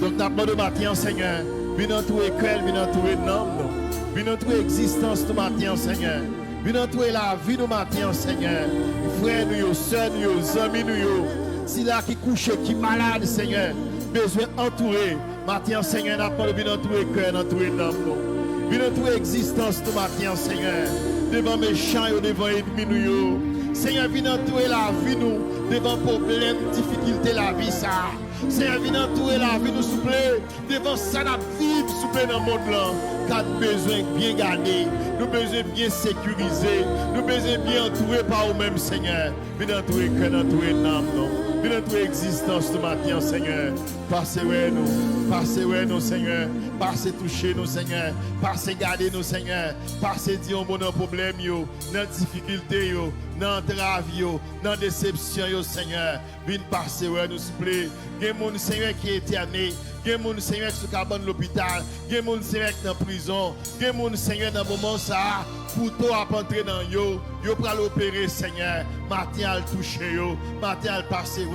Donc, nous avons demandé matin, Seigneur, viens entourer cœur, viens entourer l'âme, viens entourer l'existence de matin, Seigneur. Viens entourer la vie de matin, Seigneur. Frères, nous, sœurs, nous, amis, nous, si là qui couche, qui malade, Seigneur, besoin entourer. Matin, Seigneur, nous avons demandé entourer cœur, entourer l'âme, viens entourer l'existence de matin, Seigneur. Devant méchants et devant ennemis, nous, Seigneur, viens entourer la vie, nous, devant problèmes, difficultés, la vie, ça. Seigneur, viens entourer la vie, nous, s'il vous plaît, devant ça, la vie, s'il vous plaît, dans le monde là. Car nous avons besoin de bien garder, nous avons besoin de bien sécuriser, nous avons besoin de bien entourer par nous-mêmes, Seigneur. Viens entourer cœur, entourer l'âme, non. Viens entourer l'existence de matin, Seigneur. Passez-nous, Seigneur. Passez toucher nous, Seigneur. Passez garder nous, Seigneur. Passez dire au bon problème, dans la difficulté, dans la trave, dans la déception, Seigneur. Viens passer, nous, s'il vous plaît. Il y a des gens, Seigneur, qui est éterné. Il y a des gens, Seigneur, qui sont dans l'hôpital. Il y a des gens, Seigneur, qui sont en prison. Il y a des gens, Seigneur, dans le moment ça, pour toi, à entrer dans yo pour l'opérer, Seigneur. Matin, à le toucher, matin, à le passer,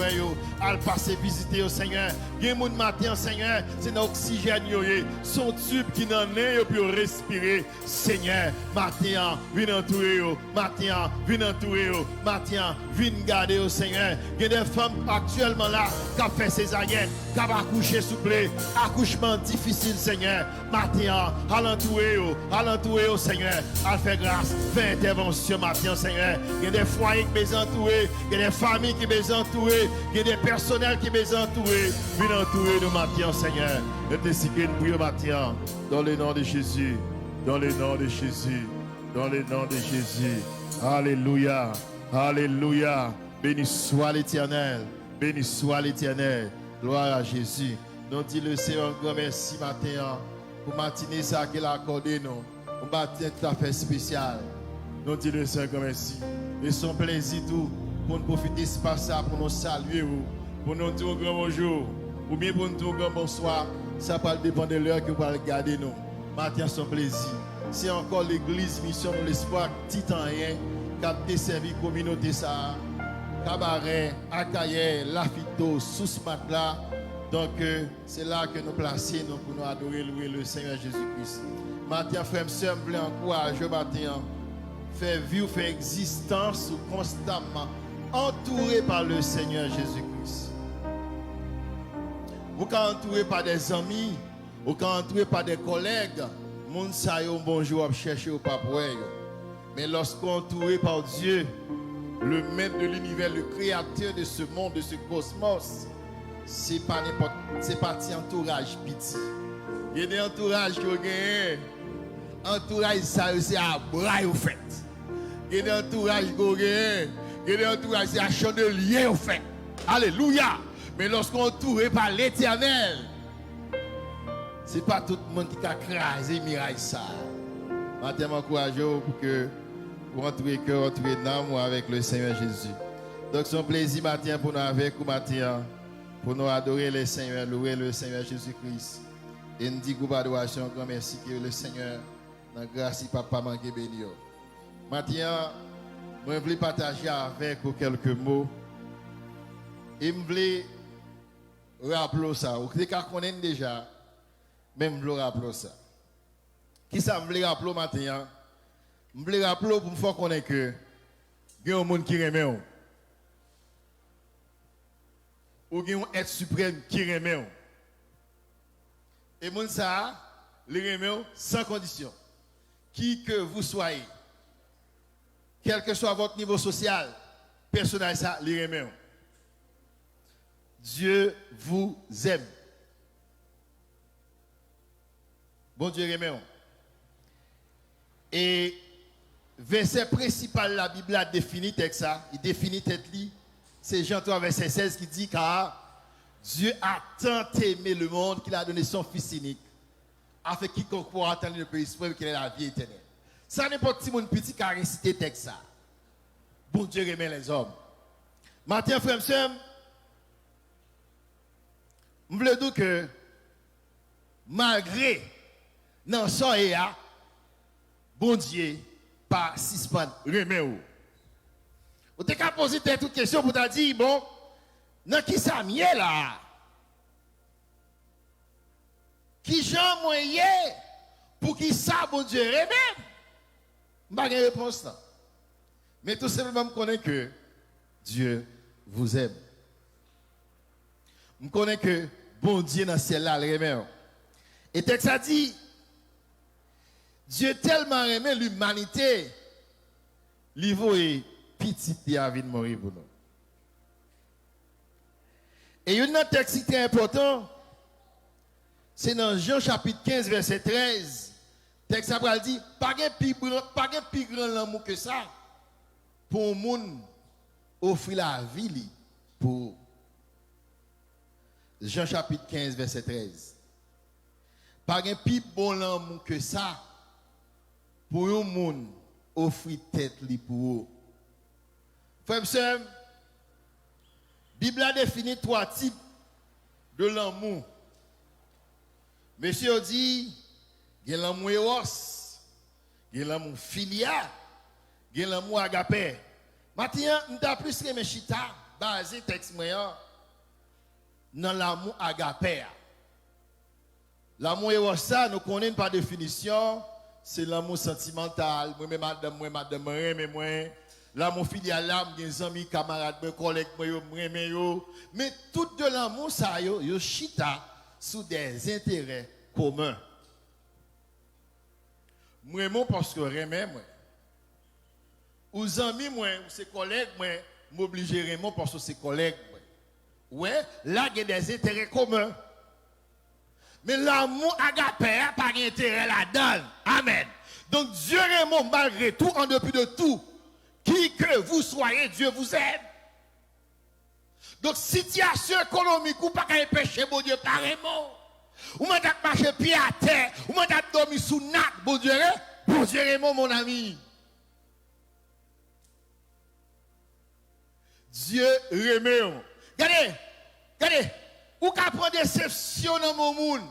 à le passer, visiter, Seigneur. Il y a des gens, matin, Seigneur, c'est dans l'oxygène, son tube qui n'en est, pour respirer, Seigneur. Matin, viens entourer, matin, viens entourer, matin, viens garder, Seigneur. Il y a des femmes actuellement là, qui ont fait césarienne, qui ont accouché, s'il vous plaît. Accouchement difficile, Seigneur. Matin, à l'entourer, Seigneur. À faire grâce, faire intervention, matin, Seigneur. Il y a des foyers qui sont entourés, il y a des familles qui sont entourées, il y a des personnels qui sont entourés. Viens entourer nous, matin, Seigneur. Et ainsi que nous prions, matin, dans le nom de Jésus. Dans le nom de Jésus. Dans le nom de Jésus. Alléluia. Alléluia. Béni soit l'Éternel. Béni soit l'Éternel. Gloire à Jésus. Nous disons le Seigneur, grand merci matin pour matinée ça qu'il a accordé nous. Un matin tout à fait spécial. Nous disons le Seigneur, grand merci. Et son plaisir tout pour nous profiter de ce passage pour nous saluer, pour nous dire un grand bonjour, ou bien pour nous dire un grand bonsoir. Ça va dépendre de l'heure que vous allez garder nous. Matin son plaisir. C'est encore l'église mission de l'espoir titanien qui a desservi la communauté ça. Cabaret, Akaye, Lafito, Sous-Matla. Donc, c'est là que nous plaçons pour nous adorer, louer le Seigneur Jésus-Christ. Matin, frère, je voulais encourager matin, faire vivre, faire existence constamment, entouré par le Seigneur Jésus-Christ. Vous êtes entouré par des amis, vous êtes entouré par des collègues, moun sa yo bonjour à chercher au papoué. Mais lorsqu'on est entouré par Dieu, le maître de l'univers, le créateur de ce monde, de ce cosmos, c'est pas n'importe, c'est parti entourage petit. Il y a des entourages qui ont gagné. Entourage ça c'est à bras au fait. Il y a des entourages qui ont gagné. Il y a des entourages c'est à chandelier au fait. Alléluia. Mais lorsqu'on est entouré par l'Éternel, c'est pas tout le monde qui a crasé miraille ça. Je m'encourage pour que vous rentrez cœur, rentrez d'âme avec le Seigneur Jésus. Donc c'est un plaisir matin pour nous avec vous matin, pour nous adorer le Seigneur, louer le Seigneur Jésus-Christ. Et nous disons adoration, grand merci que le Seigneur, dans la grâce, papa, manque béni. Matin, je voulais partager avec vous quelques mots. Et je voulais rappeler ça. Vous connaissez déjà, même je voulais rappeler ça. Qui ça me voulait rappeler matin? Je voulais rappeler pour me faire connaître que il y a un monde qui remet. Ou il y a un être suprême qui remet. Et moun ça, les remet sans condition. Qui que vous soyez, quel que soit votre niveau social, personnel ça, les remet. Dieu vous aime. Bon Dieu remet. Et verset principal de la Bible a défini texte ça, il définit tête li. C'est Jean 3 verset 16 qui dit car Dieu a tant aimé le monde qu'il a donné son fils unique afin quiconque pourra attendre le pays suprême qu'il ait la vie éternelle. Ça n'est pas petit monde petit qui a récité texte ça. Bon Dieu remet les hommes. Matin frère sœur, je veux dire que malgré non ça et là, bon Dieu pas suspend remet ou. Vous t'es qu'à poser toute question pour te dire bon, dans qui ça mieux là? Qui j'en moyen pour qui ça, bon Dieu, remet? Je n'ai pas de réponse là. Mais tout simplement, je connais que Dieu vous aime. Je connais que bon Dieu dans le ciel là, le remet. Et texte a dit, Dieu tellement aimé l'humanité, il voit petit David mourir pour nous. Et il y a un texte qui est important, c'est dans Jean chapitre 15, verset 13. Le texte a dit, pas de plus grand l'amour que ça, pour un monde offrir la vie pour Jean chapitre 15, verset 13. Pas de plus bon l'amour que ça, pour un monde offrir tête pour eux. Frères et sœurs, la Bible a défini 3 types de l'amour. Monsieur dit, il y a l'amour éros, il y a l'amour filia, il y a l'amour agapé. Maintenant, nous avons plus que mes chita, basé texte moyen, dans l'amour agapé. L'amour éros, ça, nous connaissons par définition, c'est l'amour sentimental. Moi, madame, moi. L'amour filial, là, mes amis, camarades, mes collègues, mais tout de l'amour, ça, yo chita sous des intérêts communs. Moi, parce que remets, moi. Aux amis, moi, ou ses collègues, moi, m'obliger parce que ses collègues, moi. Ouais, là, il y a des intérêts communs. Mais l'amour agapé n'a pas d'intérêt là-dedans. Amen. Donc, Dieu aime malgré tout, en dépit de tout. Qui que vous soyez, Dieu vous aime. Donc, situation économique, ou pas qu'un péché, bon Dieu, pareillement. Ou m'a marché pied à terre, ou m'a dormi sous natte, bon Dieu, mon ami. Dieu remet. Regardez, ou qu'à prendre déception dans mon monde.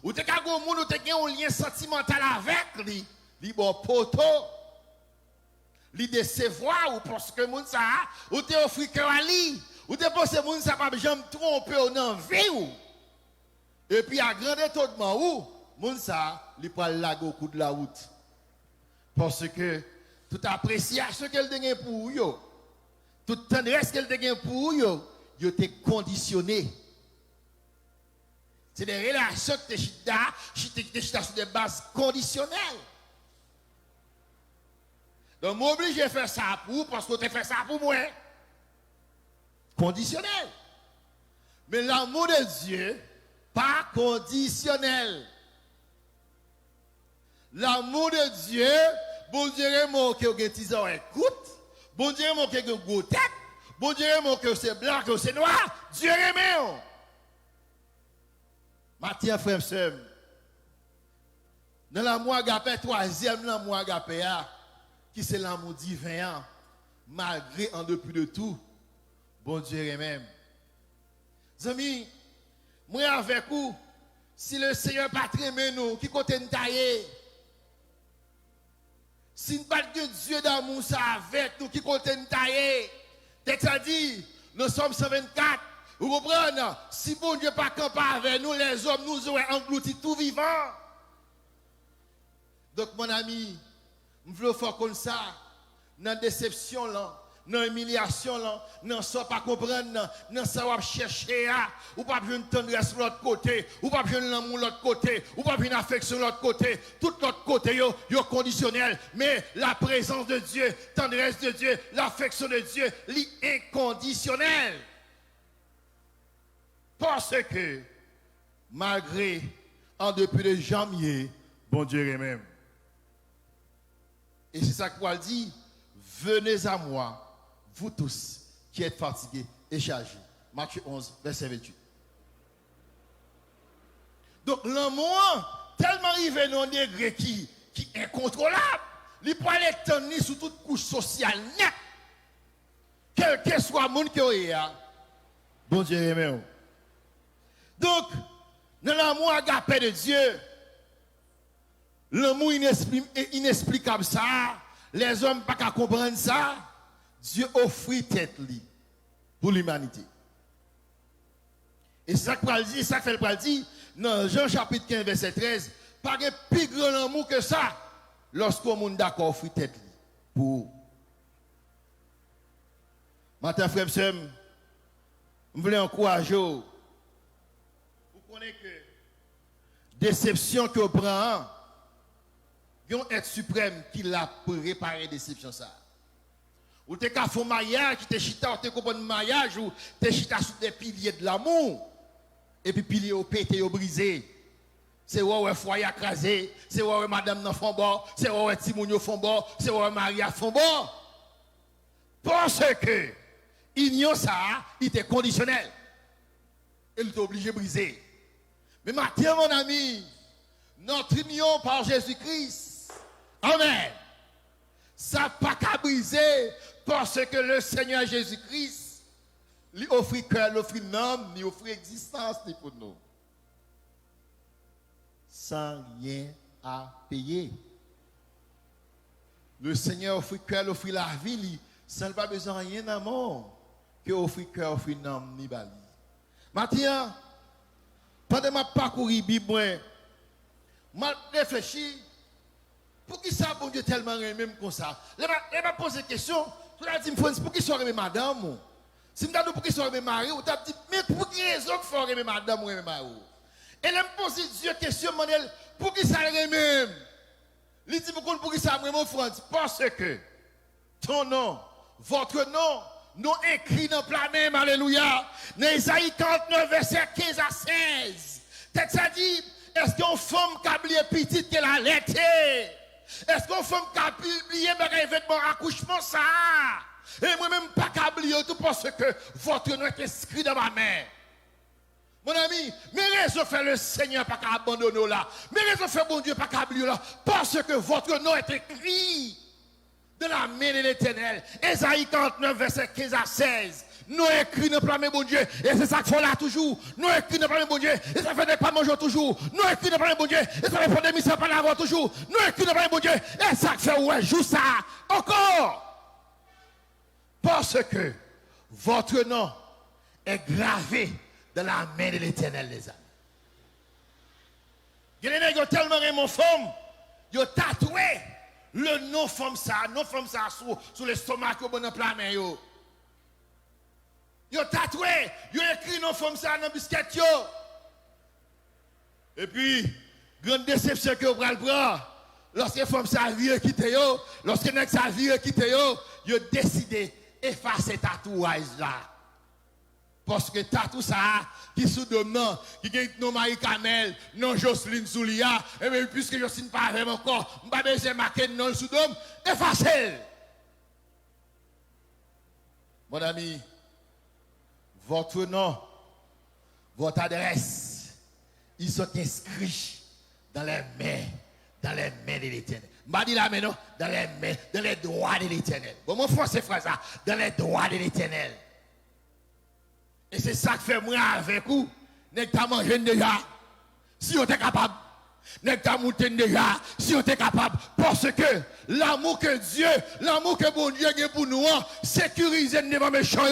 Ou t'es qu'à go monde, ou t'es qu'à un lien sentimental avec lui, bon poto. Li décevoir ou parce que moun ça ou te offri que ali ou te pense moun ça pas jamais tromper ou nan vie ou et puis à grand étonnement ou moun ça li pral lago au coup de la route parce que toute appréciation qu'elle gagne pour yo toute tendresse qu'elle gagne pour yo te conditionné. C'est des relations que tu chita sur des bases conditionnelles. Donc, m'oblige à faire ça pour, parce que tu fais ça pour moi. Conditionnel. Mais l'amour de Dieu, pas conditionnel. L'amour de Dieu, bon Dieu, mon que vous écoute, bon Dieu, mon que vous tête, bon Dieu, mon que c'est blanc, que c'est noir, Dieu aime. Mathieu, frère, sœur, dans l'amour agapé, troisième l'amour agapé, qui c'est l'amour divin, malgré en dépit de tout, bon Dieu même. Amis, moi avec vous, si le Seigneur pas aimé nous, qui côté nous tailler, si nous pas de Dieu d'amour ça avec nous, qui côté nous tailler, texte a dit, nous sommes 124, vous comprenez, si bon Dieu pas campé avec nous, les hommes nous auraient englouti tout vivant. Donc mon ami, je veux faire comme ça, dans la déception, dans l'humiliation, dans ça pas comprendre, dans ça va chercher, ou pas besoin de tendresse de l'autre côté, ou pas besoin de l'amour de l'autre côté, ou pas besoin d'affection de l'autre côté, tout l'autre côté, yo conditionnel, mais la présence de Dieu, tendresse de Dieu, l'affection de Dieu, l'inconditionnel. Parce que, malgré, en dépit de jamais, bon Dieu est même. Et c'est ça que Paul dit, venez à moi, vous tous qui êtes fatigués et chargés. Matthieu 11, verset 28. Donc l'amour, tellement arrivé dans un degré qui est incontrôlable, il peut aller tenir sous toute couche sociale nette. Quel que soit le monde qui est là, bon Dieu est même. Donc, dans l'amour agapé de Dieu, l'amour inexplicable ça, les hommes pas qu'à comprendre ça, Dieu offre tête pour l'humanité. Et c'est ça que dit, ça fait le dit, dans Jean chapitre 15, verset 13, pas de plus grand amour que ça, lorsqu'on monde d'accord offre tête pour. Matin, frère, je voulais encourager vous. Vous connaissez que déception que vous prenez, il y a un être suprême qui l'a préparé déception ça. Ou t'es qu'à faire mariage, qui t'es chita, ou t'es comprendre mariage, ou t'es chita sur des piliers de l'amour, et puis piliers au pété, au brisé. C'est ouais foyer écrasé, c'est ouais madame dans fond bord, c'est ouais Timounio fond bord, c'est ouais Maria fond bord. Parce que union ça, il était conditionnel. Il était obligé de briser. Mais maintenant, mon ami, notre union par Jésus-Christ, amen, ça n'a pas qu'à briser parce que le Seigneur Jésus-Christ lui offre cœur, lui offre âme, lui offre existence pour nous. Sans rien à payer. Le Seigneur offre cœur, offre la vie, sans pas besoin de rien d'amour, que offre cœur, offre âme, ni bali. Maintenant, pendant que je parcours la Bible, je réfléchis, pour qui ça, bon Dieu, tellement même comme ça? Je me pose une question, je me dis, pour qui ça aurait madame? Si je me dis, pour qui ça aurait mari, je me dis, mais pour qui raison qu'il faut aimer madame ou aimer mari? Et je me pose Dieu question, pour qui ça aurait même? Il dit, pour qui ça aurait mon frère? Parce que ton nom, votre nom, nous écrit dans la même, alléluia. Dans Isaïe 49, verset 15 à 16. Tête ça dit, est-ce qu'on femme qui a oublié petite qu'elle a l'été? Est-ce qu'on femme qui a oublié un vêtement accouchement ça? Et moi-même pas qu'à oublier tout parce que votre nom est inscrit dans ma main. Mon ami, mais raison fait le Seigneur pas qu'à abandonner là. Mais raison fait bon Dieu pas qu'à oublier là. Parce que votre nom est écrit de la main de l'Éternel. Isaïe 49, verset 15 à 16. Nous écrit dans le bon Dieu. Et c'est ça qu'il faut là toujours. Nous écrit dans le bon Dieu. Et ça fait des pas manger toujours. Nous écrit dans le bon Dieu. Et ça fait des missions pas l'avoir toujours. Nous écrit dans le bon Dieu. Et ça fait ouais, joue ça. Encore. Parce que votre nom est gravé dans la main de l'Éternel, les amis. Il y a des gens qui ont tellement aimé mon femme. Ils ont tatoué le nom femme ça sur l'estomac au bon plan main yo. Yo tatoué, yo écrit non femme ça dans biscuit yo. Et puis grande déception que vous prenez prendre lorsque femme ça vient quitter yo, lorsque nèg ça vient quitter yo, yo décidé effacer tatouage là. Parce que tatou ça qui sous demain qui gagne non Marie Camel non Jocelyne Soulia et même puisque Jocelyne pas avec encore m'pas besoin marquer non sous dôme effacer. Mon ami, votre nom, votre adresse, ils sont inscrits dans les mains de l'Éternel. M'a dit là maintenant dans les mains, dans les droits de l'Éternel. Bon mon frère c'est phrase ça, dans les droits de l'Éternel. Et c'est ça que fait moi avec vous. N'est pas mangé déjà. Si on est capable. N'est pas monté déjà. Si on est capable. Parce que l'amour que Dieu, l'amour que bon Dieu a pour nous, sécurise devant mes méchants.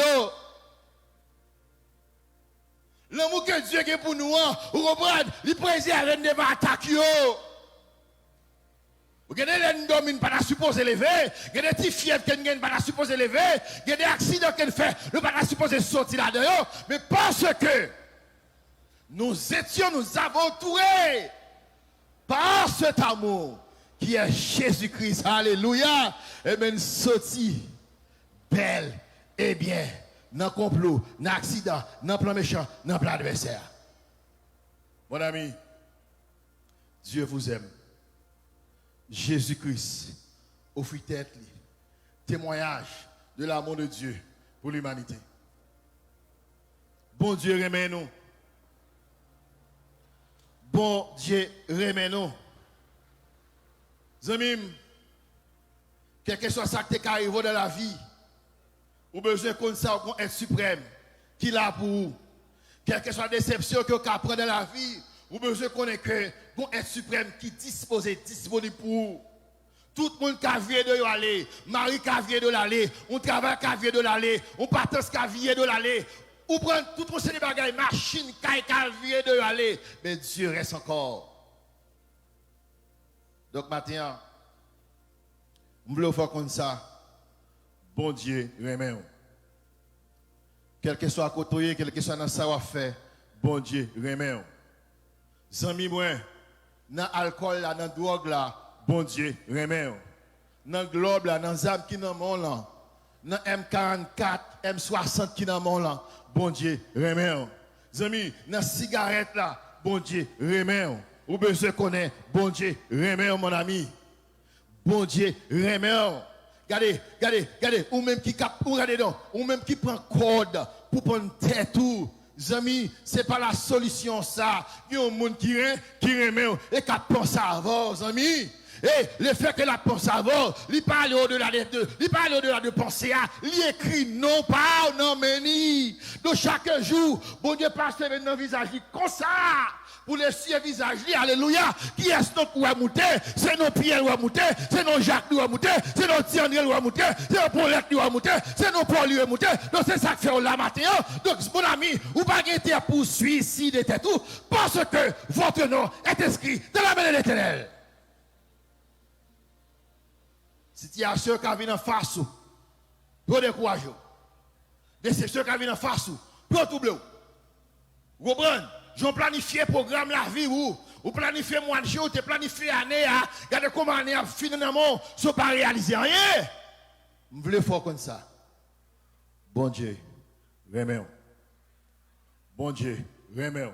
L'amour que Dieu a pour nous, vous comprenez, il préserve devant attaque. Vous avez des domines pas supposé lever, vous avez des petits fièvres qui ne pas supposé lever, vous avez des accidents qu'elle fait, nous pas supposé sortir là-dedans, mais parce que nous avons entourés par cet amour qui est Jésus-Christ, alléluia, et bien sorti belle et bien, dans le complot, dans l'accident, dans le plan méchant, dans le plan adversaire. Mon ami, Dieu vous aime. Jésus-Christ offre tête, témoignage de l'amour de Dieu pour l'humanité. Bon Dieu, remet nous. Bon Dieu, remet nous. Zamim, quel que soit ça qui arrive dans la vie, ou besoin qu'on ça qu'on est suprême, qui l'a pour vous. Quelle que soit la déception que vous apprenez dans la vie, ou besoin qu'on est que bon être suprême qui disponible pour vous. Tout le monde qui a vu de l'aller, Marie qui a vu de l'aller, on travaille qui a vu de l'aller, on partage qui a vu de l'aller, Ou prendre tout ton série bagaille, machine, calvier de aller. Mais Dieu reste encore. Donc maintenant, je voulais faire comme ça. Bon Dieu, remet. Quel que soit à côté, quel que soit dans savoir-faire, bon Dieu, remet. Zami moi, dans l'alcool là, dans la drogue là, bon Dieu, remet. Dans le globe là, dans les âmes qui dans mon là, dans M44, M60 qui dans mon là, bon Dieu, remet. Zami, dans la cigarette là, bon Dieu, remet. Ou besoin connaît, bon Dieu, remet mon ami. Bon Dieu, remet. Regardez, ou même qui cap, ou regardez donc, ou même qui prend code pour prendre tête tout. Amis, c'est pas la solution ça. Il y a un monde qui remet et qui pense à vous, amis. Et le fait que la pense à vous, il parle au-delà de penser à, il écrit non pas, non mais ni. Donc chaque jour, bon Dieu passe dans le visage comme ça. Pour les six visages, alléluia. Qui est-ce notre ou à monter? C'est nos Pierre ou à monter? C'est nos Jacques ou à monter? C'est nos Thierry ou à monter? C'est nos Paulette ou à monter? C'est nos Paul ou à monter? Donc c'est ça que fait la matin. Donc mon ami, vous pas gagner pour suicider tout parce que votre nom est inscrit dans la main de l'Éternel. Situation qui vient en face, pour décourager. Déception qui vient en face, pour tout bleu. Vous comprenez? J'ai planifié programme la vie ou planifié mois de jour, tu planifié année, regardez comment année a finalement, ça pas réalisé rien. Je voulais faire comme ça. Bon Dieu, remets. Bon Dieu, remets.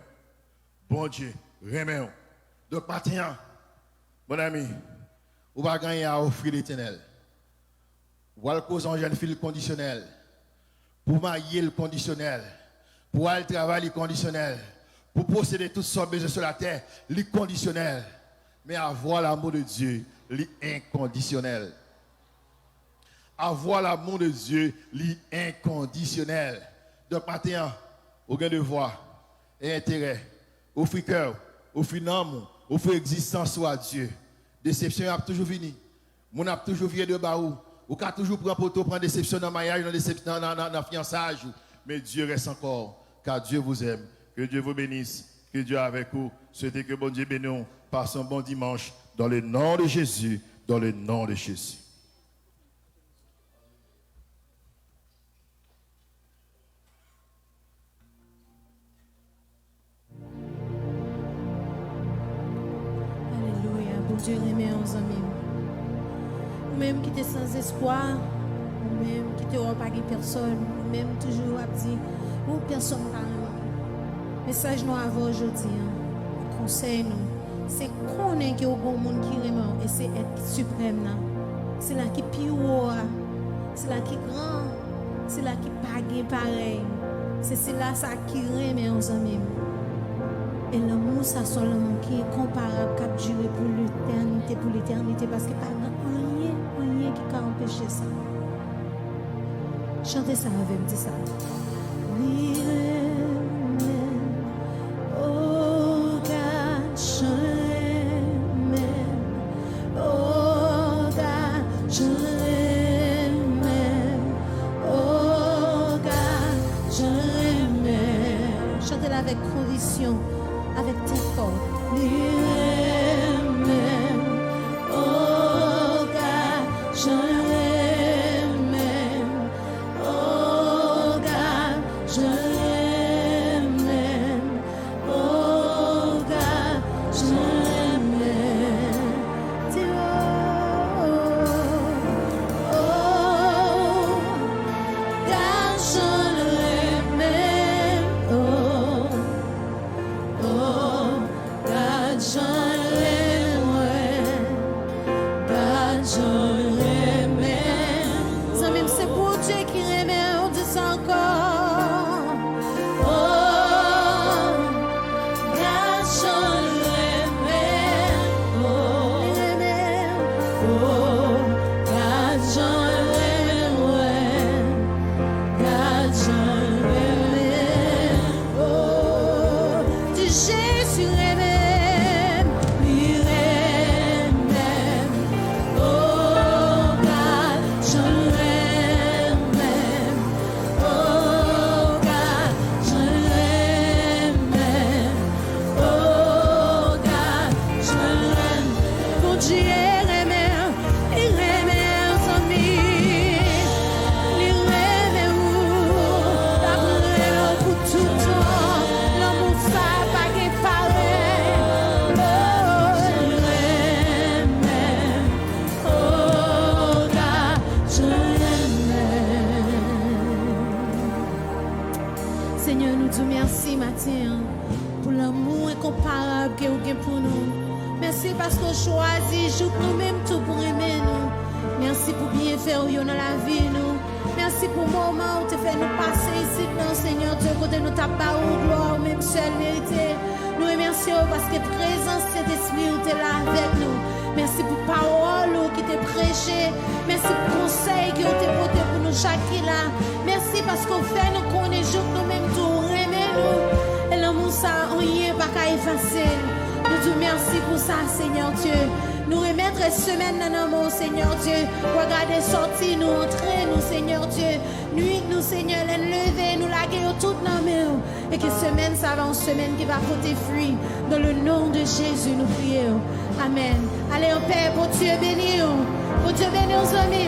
Bon Dieu, remets. Donc maintenant, mon ami, vous va gagner à offrir l'Éternel. Vous allez causer un jeune fille conditionnel. Pour marier le conditionnel. Pour aller travailler le conditionnel. Pour posséder toutes sortes de besoins sur la terre, l'inconditionnel. Mais avoir l'amour de Dieu, l'inconditionnel. Avoir l'amour de Dieu, l'inconditionnel. Donc maintenant, au gain de voix et intérêt, offrir cœur, offrir amour, offrir existence à Dieu. Déception a toujours fini. Mon a toujours viré de baou. Ou qu'a toujours pris pour prendre déception dans le mariage, dans le fiançage. Mais Dieu reste encore, car Dieu vous aime. Que Dieu vous bénisse, que Dieu est avec vous. Souhaitez que bon Dieu bénisse. Passez un bon dimanche dans le nom de Jésus, dans le nom de Jésus. Alléluia, bon Dieu remet aux amis. Ou même qui était sans espoir, ou même qui était pas personne, ou même toujours à dire, ou personne pas. Message nous avant aujourd'hui, conseil nous, c'est connaître qu'il y a un monde qui remet et c'est être suprême là. C'est là qui pire, c'est là qui grand, c'est là qui pague pareil. C'est là ça qui remet aux amis. Et l'amour ça c'est l'amour qui est comparable, qui a duré pour l'éternité parce que pas rien qui peut empêcher ça. Chantez ça avec moi, dis ça. Chantez-la avec conviction, avec tes corps. Oh God, je l'aime. Oh God, je l'aime. Oh God, je l'aime. Oh God, je l'aime. Oh God, je l'aime. God, je l'aime. Ça même c'est pour Dieu qui aime, on dit ça encore. Oh, God, je l'aime. Oh, God, je l'aime. God, je l'aime. Oh, du Jésus l'aime. Il aime. Oh, God, je l'aime. Oh, God, Dieu remet, il remet aux amis, il remet où, la vraie pour tout temps, l'amour ça pas qu'il paraît, oh, il remet, oh, God, je l'aimais. Seigneur, nous te remercions matin pour l'amour incomparable que vous avez pour nous. Merci parce que vous choisissez nous-mêmes tout pour aimer nous. Merci pour bien faire dans la vie nous. Merci pour le moment où tu fais nous passer ici, non, Seigneur Dieu, côté nous tapas ou gloire, même seul mérité. Nous remercions parce que présence cet esprit où tu es là avec nous. Merci pour parole qui t'est prêché. Merci pour conseil qui t'est porté pour nous chacun là. Merci parce qu'on fait nous connaître nous-mêmes tout aimer nous. Et l'amour ça, on y est pas qu'à effacer. Nous te remercions pour ça, Seigneur Dieu. Nous remettre semaine dans nos mots, Seigneur Dieu. Regardez sortir, nous entrer, nous, Seigneur Dieu. Nuit, nous, Seigneur, les lever, nous laguer toutes nos mains. Et que semaine, ça va une semaine qui va porter fruit. Dans le nom de Jésus, nous prions. Amen. Allez, au Père, pour Dieu bénir. Pour Dieu bénir aux amis.